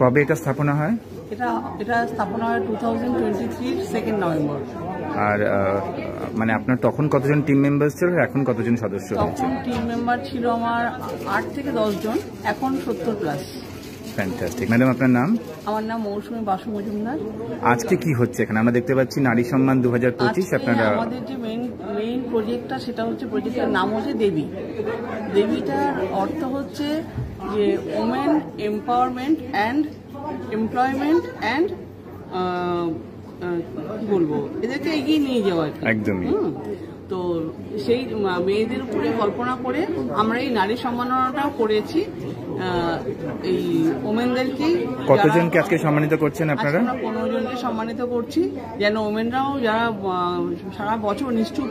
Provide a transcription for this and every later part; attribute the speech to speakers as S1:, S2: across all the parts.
S1: কবে এটা স্থাপনা হয়?
S2: এটা স্থাপনা হয় 2023 2 নভেম্বর।
S1: আর মানে আপনার তখন কতজন টিম মেম্বার ছিল, এখন কতজন সদস্য হয়েছে?
S2: তখন টিম মেম্বার ছিল আমার 8 থেকে 10 জন, এখন 70+।
S1: ফ্যান্টাস্টিক। ম্যাডাম, আপনার নাম?
S2: আমার নাম মৌসুমী বাসু মজুমদার।
S1: আজকে কি হচ্ছে এখানে? আমরা দেখতে পাচ্ছি নারী সম্মান 2025। আপনারা
S2: আমাদের যে মেইন প্রজেক্টটা, সেটা হচ্ছে, প্রজেক্টের নাম হচ্ছে দেবী। দেবীটার অর্থ হচ্ছে যে women empowerment and employment and কি বলবো, এদেরকে এগিয়ে নিয়ে যাওয়া
S1: একদমই।
S2: তো সেই মেয়েদের উপরে কল্পনা করে আমরা এই নারী সম্মাননাটাও করেছি। এই ওমেনদেরকেই
S1: কতজনকে আজকে সম্মানিত করছেন আপনারা?
S2: 15 জনকে সম্মানিত করছি, যেন ওমেনরাও যারা সারা বছর নিষ্ঠুর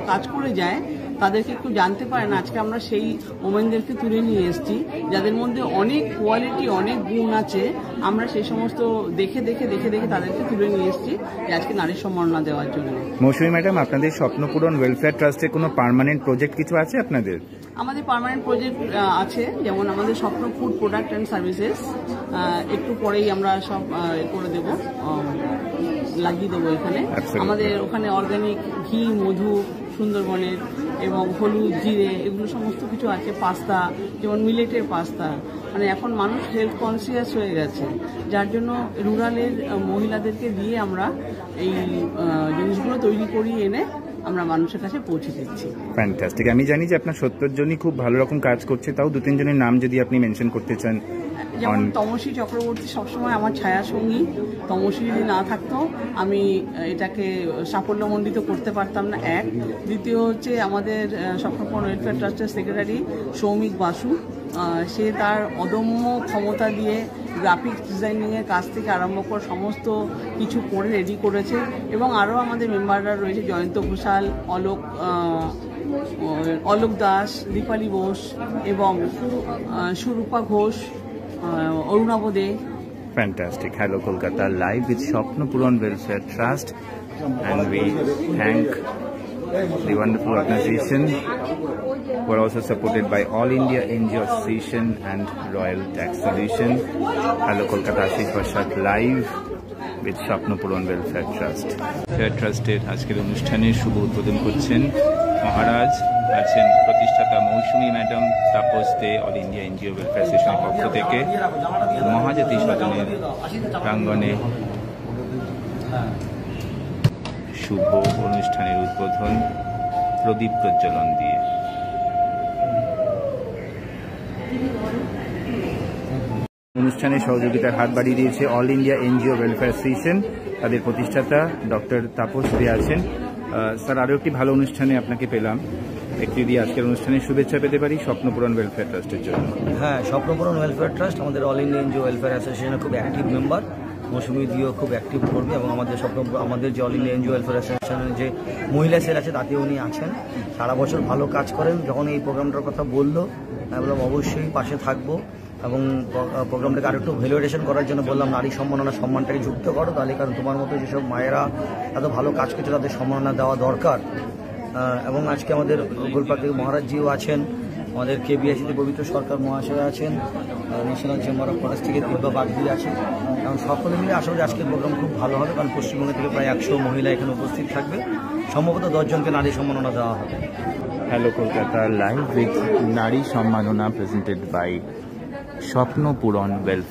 S2: কাজ করে যায় তাদেরকে একটু জানতে পারে না। আজকে আমরা সেই ওমেনদেরকে তুলে নিয়ে এসেছি, যাদের মধ্যে অনেক কোয়ালিটি, অনেক গুণ আছে। আমরা সেই সমস্ত দেখে তাদেরকে তুলে নিয়ে এসেছি আজকে নারী সম্মাননা দেওয়ার জন্য।
S1: মৌসুমী ম্যাডাম, আপনাদের স্বপ্নপূরণ ওয়েলফেয়ার ট্রাস্টের কোনো পার্মানেন্ট প্রজেক্ট কিছু আছে আপনাদের?
S2: আমাদের পার্মানেন্ট প্রজেক্ট আছে, যেমন আমাদের স্বপ্ন ফুড প্রোডাক্ট অ্যান্ড সার্ভিসেস। একটু পরেই আমরা সব করে দেবো, লাগিয়ে দেবো এখানে। আমাদের ওখানে অর্গানিক ঘি, মধু সুন্দরবনের, এবং হলুদ, জিরে, এগুলো সমস্ত কিছু আছে। পাস্তা, যেমন মিলেটের পাস্তা, মানে এখন মানুষ হেলথ কনসিয়াস হয়ে গেছে, যার জন্য রুরালের মহিলাদেরকে দিয়ে আমরা এই জিনিসগুলো তৈরি করিয়ে এনে আমরা মানুষের কাছে পৌঁছে দিচ্ছি।
S1: ফ্যান্টাস্টিক। আমি জানি যে আপনার 70 জনই খুব ভালো রকম কাজ করছে, তাও 2-3 জনের নাম যদি আপনি মেনশন করতে চান।
S2: যেমন তমসী চক্রবর্তী সবসময় আমার ছায়া সঙ্গী। তমসী যদি না থাকতো আমি এটাকে সাফল্যমণ্ডিত করতে পারতাম না। এক, দ্বিতীয় হচ্ছে আমাদের স্বপ্নপূরণ ওয়েলফেয়ার ট্রাস্টের সেক্রেটারি সৌমিক বাসু। সে তার অদম্য ক্ষমতা দিয়ে গ্রাফিক্স ডিজাইনিংয়ের কাজ থেকে আরম্ভ করে সমস্ত কিছু করে রেডি করেছে। এবং আরও আমাদের মেম্বাররা রয়েছে, জয়ন্ত ঘোষাল, অলোক দাস, দীপালি বোস এবং সুরূপা ঘোষ, অরুণাভ দে।
S1: Fantastic. Hello Kolkata, live with Shopnapuran Welfare Trust, and we thank the wonderful organization who are also supported by All India NGO Association and Royal Tax Solution. Hello Kolkata, Ashish Prasad live with Shopnapuran Welfare Trust. Welfare Trusted আজকের অনুষ্ঠানে শুভ উদ্বোধন করছেন মহারাজ, আছেন প্রতিষ্ঠাতা মৌসুমী madam, Tapas দে, all India NGO welfare অ্যাসোসিয়েশনের পক্ষ থেকে মহাজাতি সদনের প্রাঙ্গণে শুভ অনুষ্ঠানের উদ্বোধন প্রদীপ প্রজ্বলন দিয়ে। অনুষ্ঠানে সহযোগিতার হাত বাড়িয়ে দিয়েছে all India NGO welfare association, তাদের প্রতিষ্ঠাতা ডক্টর তাপস দে আছেন। স্যার, আরও একটি ভালো অনুষ্ঠানে আপনাকে পেলাম, একটি যদি আজকের অনুষ্ঠানে শুভেচ্ছা পেতে পারি স্বপ্নপূরণ ওয়েলফেয়ার ট্রাস্টের জন্য।
S3: হ্যাঁ, স্বপ্নপূরণ ওয়েলফেয়ার ট্রাস্ট আমাদের অল ইন্ডিয়া এনজিও ওয়েলফেয়ার অ্যাসোসিয়েশনের খুব অ্যাক্টিভ মেম্বার। মৌসুমী দিও খুব অ্যাক্টিভ করবে, এবং আমাদের যে অল ইন্ডিয়া এনজিও ওয়েলফেয়ার অ্যাসোসিয়েশনের যে মহিলা সেল আছে তাতে উনি আছেন, সারা বছর ভালো কাজ করেন। যখন এই প্রোগ্রামটার কথা বললো, আমি বললাম অবশ্যই পাশে থাকবো, এবং প্রোগ্রামটাকে আরেকটু ভ্যালুয়েশন করার জন্য বললাম নারী সম্মাননা সম্মানটাকে যুক্ত করো, তাহলে কারণ তোমার মতো যেসব মায়েরা এত ভালো কাজ করছে তাদের সম্মাননা দেওয়া দরকার। এবং আজকে আমাদের গোলপাক থেকে মহারাজজিও আছেন, আমাদের কেবিআইসিতে পবিত্র সরকার মহাশয় আছেন, ন্যাশনাল চেম্বার অফ কমার্স থেকে দিব্যা বাগদি আছেন, এবং সকলে মিলে আশা করি আজকের প্রোগ্রাম খুব ভালো হবে, কারণ পশ্চিমবঙ্গ থেকে প্রায় 100 মহিলা এখানে উপস্থিত থাকবে, সম্ভবত 10 জনকে নারী সম্মাননা দেওয়া হবে।
S1: হ্যালো কলকাতা, লাইভ উইথ নারী সম্মাননা প্রেজেন্টেড বাই স্বপ্নপূরণ ওয়েলফেয়ার।